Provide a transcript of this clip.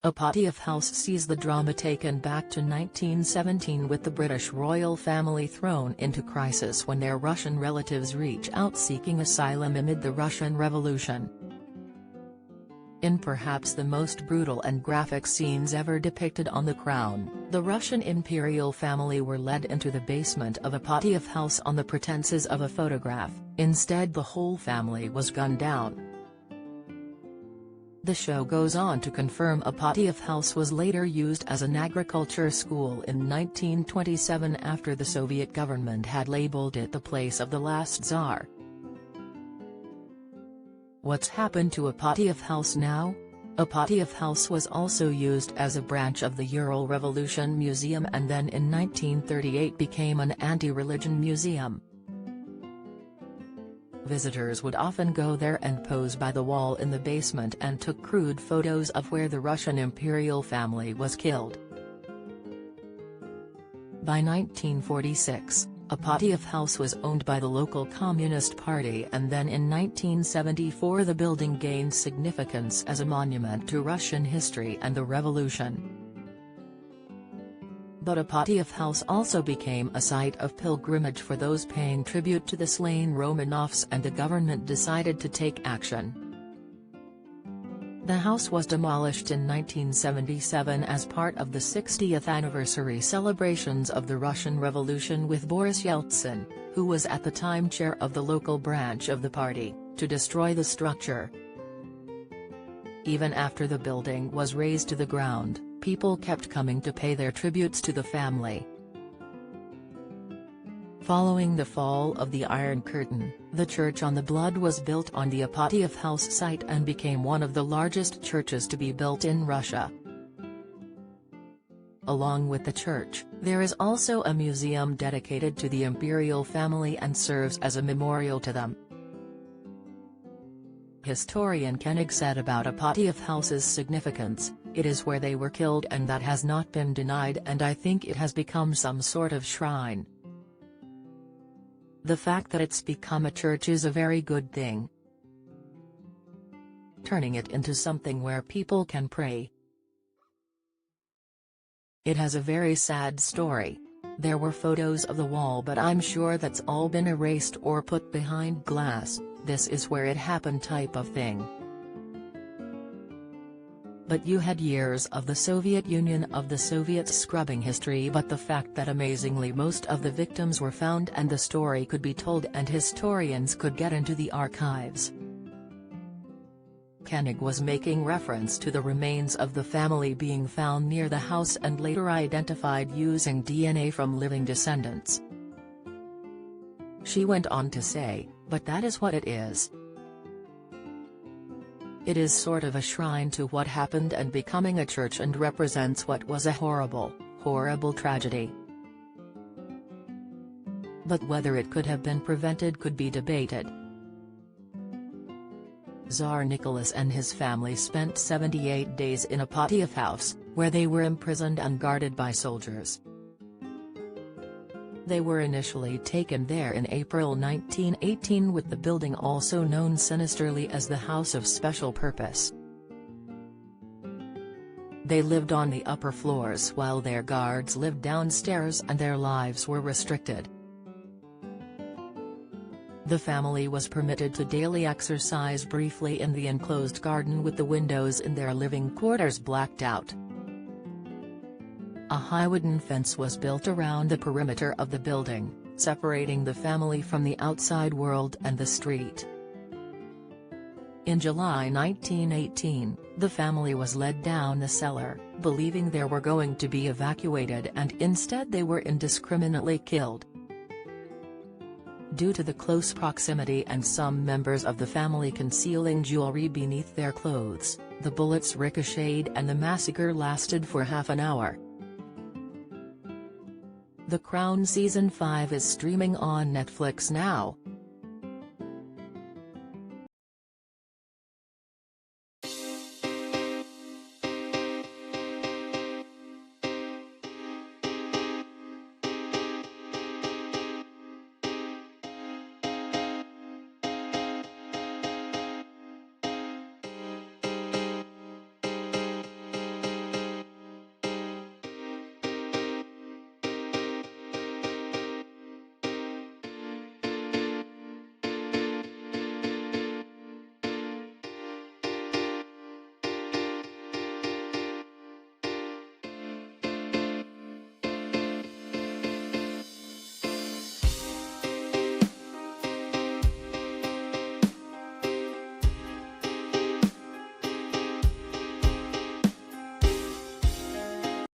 Ipatiev House sees the drama taken back to 1917 with the British royal family thrown into crisis when their Russian relatives reach out seeking asylum amid the Russian Revolution. In perhaps the most brutal and graphic scenes ever depicted on The Crown, the Russian imperial family were led into the basement of Ipatiev House on the pretenses of a photograph. Instead, the whole family was gunned down. The show goes on to confirm Ipatiev House was later used as an agriculture school in 1927 after the Soviet government had labeled it the place of the last Tsar. What's happened to Ipatiev House now? Ipatiev House was also used as a branch of the Ural Revolution Museum and then in 1938 became an anti-religion museum. Visitors would often go there and pose by the wall in the basement and took crude photos of where the Russian imperial family was killed. By 1946, Ipatiev House was owned by the local Communist Party, and then in 1974 the building gained significance as a monument to Russian history and the revolution. But Ipatiev House also became a site of pilgrimage for those paying tribute to the slain Romanovs, and the government decided to take action. The house was demolished in 1977 as part of the 60th anniversary celebrations of the Russian Revolution, with Boris Yeltsin, who was at the time chair of the local branch of the party, to destroy the structure. Even after the building was razed to the ground, people kept coming to pay their tributes to the family. Following the fall of the Iron Curtain, the Church on the Blood was built on the Ipatiev House site and became one of the largest churches to be built in Russia. Along with the church, there is also a museum dedicated to the imperial family and serves as a memorial to them. Historian Koenig said about Ipatiev House's significance, "It is where they were killed, and that has not been denied, and I think it has become some sort of shrine. The fact that it's become a church is a very good thing. Turning it into something where people can pray." It has a very sad story. There were photos of the wall, but I'm sure that's all been erased or put behind glass. This is where it happened type of thing. But you had years of the Soviet Union, of the Soviets scrubbing history, but the fact that amazingly most of the victims were found and the story could be told and historians could get into the archives. Koenig was making reference to the remains of the family being found near the house and later identified using DNA from living descendants. She went on to say, "But that is what it is. It is sort of a shrine to what happened and becoming a church, and represents what was a horrible, horrible tragedy. But whether it could have been prevented could be debated." Tsar Nicholas and his family spent 78 days in Ipatiev House, where they were imprisoned and guarded by soldiers. They were initially taken there in April 1918, with the building also known sinisterly as the House of Special Purpose. They lived on the upper floors while their guards lived downstairs, and their lives were restricted. The family was permitted to daily exercise briefly in the enclosed garden with the windows in their living quarters blacked out. A high wooden fence was built around the perimeter of the building, separating the family from the outside world and the street. In July 1918, the family was led down the cellar, believing they were going to be evacuated, and instead they were indiscriminately killed. Due to the close proximity and some members of the family concealing jewelry beneath their clothes, the bullets ricocheted and the massacre lasted for half an hour. The Crown Season 5 is streaming on Netflix now.